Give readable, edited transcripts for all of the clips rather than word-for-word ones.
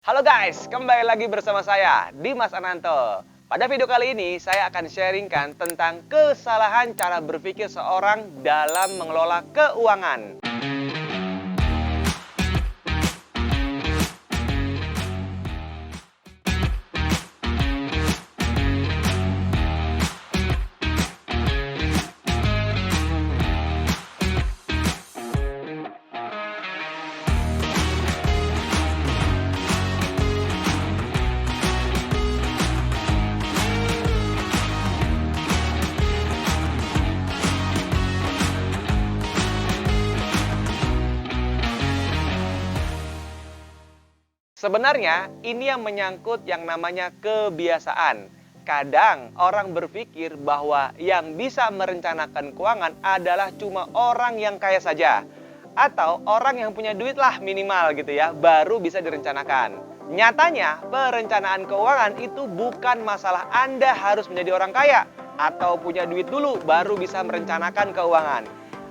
Halo guys, kembali lagi bersama saya, Dimas Ananto. Pada video kali ini, saya akan sharingkan tentang kesalahan cara berpikir seorang dalam mengelola keuangan. Sebenarnya, ini yang menyangkut yang namanya kebiasaan. Kadang orang berpikir bahwa yang bisa merencanakan keuangan adalah cuma orang yang kaya saja. Atau orang yang punya duit lah minimal gitu ya, baru bisa direncanakan. Nyatanya, perencanaan keuangan itu bukan masalah Anda harus menjadi orang kaya atau punya duit dulu baru bisa merencanakan keuangan.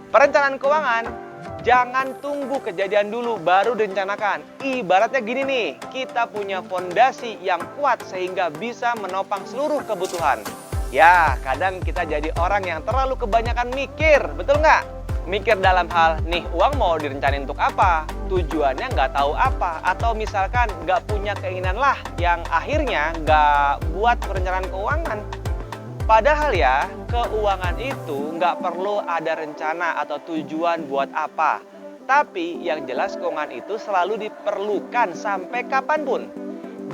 Perencanaan keuangan jangan tunggu kejadian dulu baru direncanakan. Ibaratnya gini nih, kita punya fondasi yang kuat sehingga bisa menopang seluruh kebutuhan. Ya, kadang kita jadi orang yang terlalu kebanyakan mikir, betul nggak? Mikir dalam hal, nih uang mau direncanain untuk apa? Tujuannya nggak tahu apa. Atau misalkan nggak punya keinginan lah yang akhirnya nggak buat perencanaan keuangan. Padahal ya, keuangan itu nggak perlu ada rencana atau tujuan buat apa. Tapi yang jelas keuangan itu selalu diperlukan sampai kapanpun.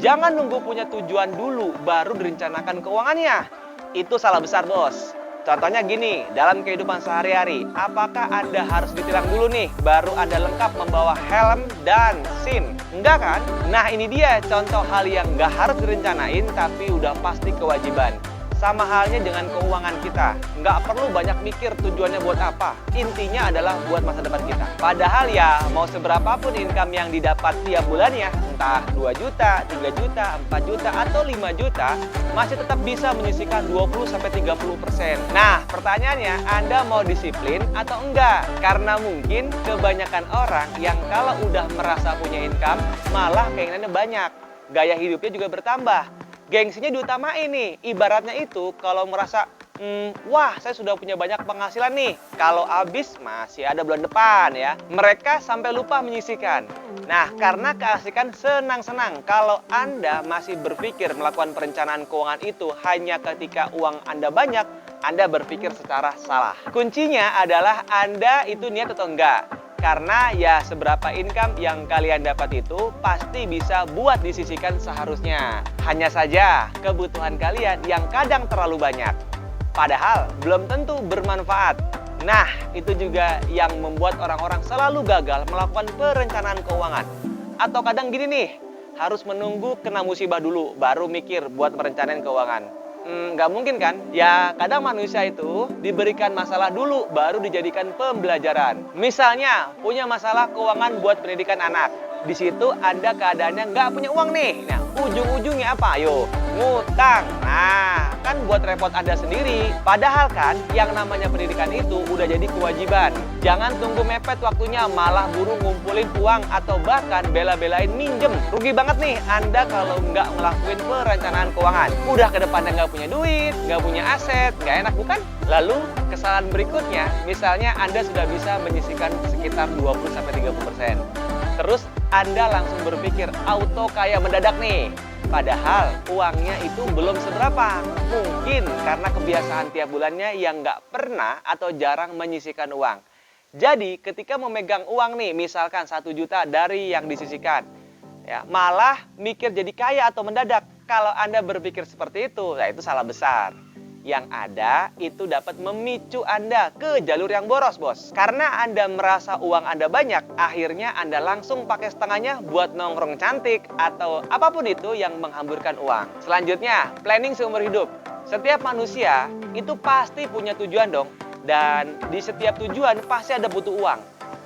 Jangan nunggu punya tujuan dulu baru direncanakan keuangannya. Itu salah besar, bos. Contohnya gini, dalam kehidupan sehari-hari, apakah Anda harus ditilang dulu nih baru Anda lengkap membawa helm dan SIM? Enggak kan? Nah ini dia contoh hal yang nggak harus direncanain tapi udah pasti kewajiban. Sama halnya dengan keuangan kita. Nggak perlu banyak mikir tujuannya buat apa. Intinya adalah buat masa depan kita. Padahal ya, mau seberapapun income yang didapat tiap bulannya, entah 2 juta, 3 juta, 4 juta, atau 5 juta, masih tetap bisa menyisihkan 20-30%. Nah, pertanyaannya, Anda mau disiplin atau enggak? Karena mungkin kebanyakan orang yang kalau udah merasa punya income, malah keinginannya banyak. Gaya hidupnya juga bertambah. Gengsinya diutamain nih. Ibaratnya itu kalau merasa, wah saya sudah punya banyak penghasilan nih. Kalau habis masih ada bulan depan ya. Mereka sampai lupa menyisihkan. Nah, karena keasikan senang-senang. Kalau Anda masih berpikir melakukan perencanaan keuangan itu hanya ketika uang Anda banyak, Anda berpikir secara salah. Kuncinya adalah Anda itu niat atau enggak. Karena ya seberapa income yang kalian dapat itu pasti bisa buat disisihkan seharusnya. Hanya saja kebutuhan kalian yang kadang terlalu banyak. Padahal belum tentu bermanfaat. Nah, itu juga yang membuat orang-orang selalu gagal melakukan perencanaan keuangan. Atau kadang gini nih, harus menunggu kena musibah dulu baru mikir buat merencanain keuangan. Nggak mungkin kan? Ya kadang manusia itu diberikan masalah dulu baru dijadikan pembelajaran. Misalnya punya masalah keuangan buat pendidikan anak. Di situ Anda keadaannya nggak punya uang nih. Nah ujung-ujungnya apa? Ayo ngutang. Nah kan buat repot Anda sendiri. Padahal kan yang namanya pendidikan itu udah jadi kewajiban. Jangan tunggu mepet waktunya malah buru ngumpulin uang atau bahkan bela-belain minjem. Rugi banget nih Anda kalau nggak ngelakuin perencanaan keuangan. Udah ke depannya nggak punya duit, nggak punya aset, nggak enak bukan? Lalu kesalahan berikutnya, misalnya Anda sudah bisa menyisihkan sekitar 20-30%. Terus Anda langsung berpikir auto kaya mendadak nih. Padahal uangnya itu belum seberapa. Mungkin karena kebiasaan tiap bulannya yang nggak pernah atau jarang menyisihkan uang. Jadi ketika memegang uang nih, misalkan 1 juta dari yang disisihkan, ya, malah mikir jadi kaya atau mendadak. Kalau Anda berpikir seperti itu, ya itu salah besar. Yang ada itu dapat memicu Anda ke jalur yang boros, bos. Karena Anda merasa uang Anda banyak, akhirnya Anda langsung pakai setengahnya buat nongkrong cantik atau apapun itu yang menghamburkan uang. Selanjutnya, planning seumur hidup. Setiap manusia itu pasti punya tujuan dong. Dan di setiap tujuan pasti ada butuh uang.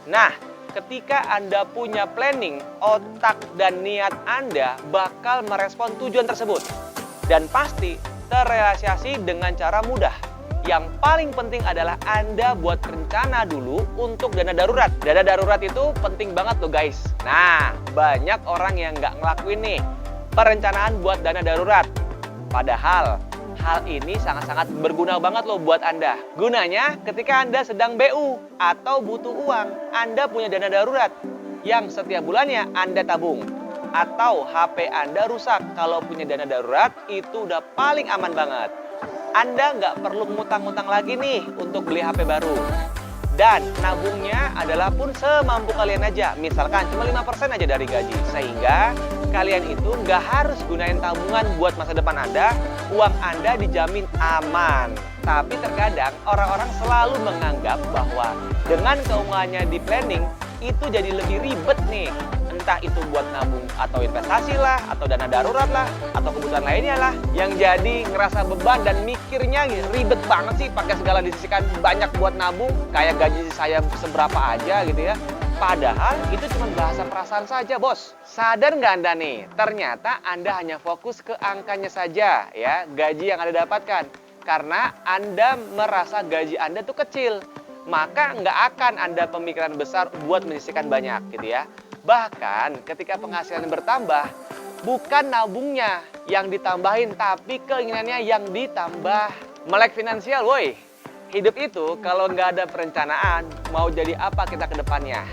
Nah, ketika Anda punya planning, otak dan niat Anda bakal merespon tujuan tersebut. Dan pasti terrealisasi dengan cara mudah. Yang paling penting adalah Anda buat rencana dulu untuk dana darurat. Dana darurat itu penting banget loh guys. Nah, banyak orang yang nggak ngelakuin nih perencanaan buat dana darurat. Padahal hal ini sangat-sangat berguna banget loh buat Anda. Gunanya ketika Anda sedang BU atau butuh uang, Anda punya dana darurat yang setiap bulannya Anda tabung. Atau HP Anda rusak, kalau punya dana darurat itu udah paling aman banget. Anda nggak perlu ngutang-ngutang lagi nih untuk beli HP baru. Dan nabungnya adalah pun semampu kalian aja. Misalkan cuma 5% aja dari gaji. Sehingga kalian itu nggak harus gunain tabungan buat masa depan Anda. Uang Anda dijamin aman. Tapi terkadang orang-orang selalu menganggap bahwa dengan keuangannya di planning itu jadi lebih ribet nih. Entah itu buat nabung atau investasi lah, atau dana darurat lah, atau kebutuhan lainnya lah. Yang jadi ngerasa beban dan mikirnya ribet banget sih pakai segala disisikan banyak buat nabung. Kayak gaji saya seberapa aja gitu ya. Padahal itu cuma bahasa perasaan saja bos. Sadar nggak Anda nih? Ternyata Anda hanya fokus ke angkanya saja ya, gaji yang Anda dapatkan. Karena Anda merasa gaji Anda tuh kecil. Maka nggak akan Anda pemikiran besar buat menyisihkan banyak gitu ya. Bahkan ketika penghasilan bertambah, bukan nabungnya yang ditambahin, tapi keinginannya yang ditambah. Melek finansial, woi. Hidup itu kalau nggak ada perencanaan, mau jadi apa kita ke depannya?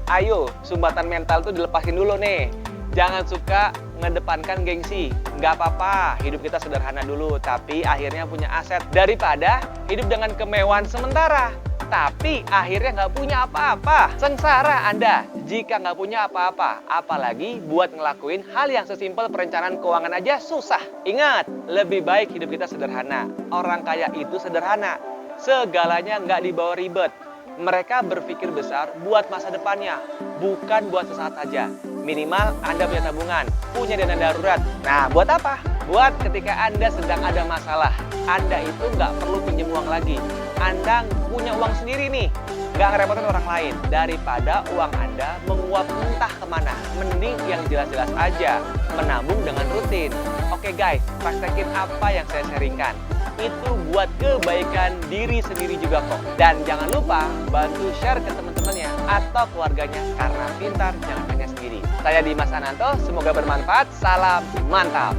Ayo, sumbatan mental tuh dilepasin dulu nih. Jangan suka ngedepankan gengsi. Nggak apa-apa, hidup kita sederhana dulu, tapi akhirnya punya aset. Daripada hidup dengan kemewahan sementara, tapi akhirnya nggak punya apa-apa. Sengsara Anda jika nggak punya apa-apa. Apalagi buat ngelakuin hal yang sesimpel perencanaan keuangan aja susah. Ingat, lebih baik hidup kita sederhana. Orang kaya itu sederhana. Segalanya nggak dibawa ribet. Mereka berpikir besar buat masa depannya, bukan buat sesaat saja. Minimal Anda punya tabungan, punya dana darurat. Nah, buat apa? Buat ketika Anda sedang ada masalah. Anda itu nggak perlu pinjam uang lagi. Anda punya uang sendiri nih, nggak ngerepotin orang lain. Daripada uang Anda menguap entah kemana. Mending yang jelas-jelas aja, menabung dengan rutin. Oke guys, praktekin apa yang saya sharingkan. Itu buat kebaikan diri sendiri juga kok. Dan jangan lupa bantu share ke teman-temannya atau keluarganya, karena pintar jangan hanya sendiri. Saya Dimas Ananto, semoga bermanfaat. Salam mantap.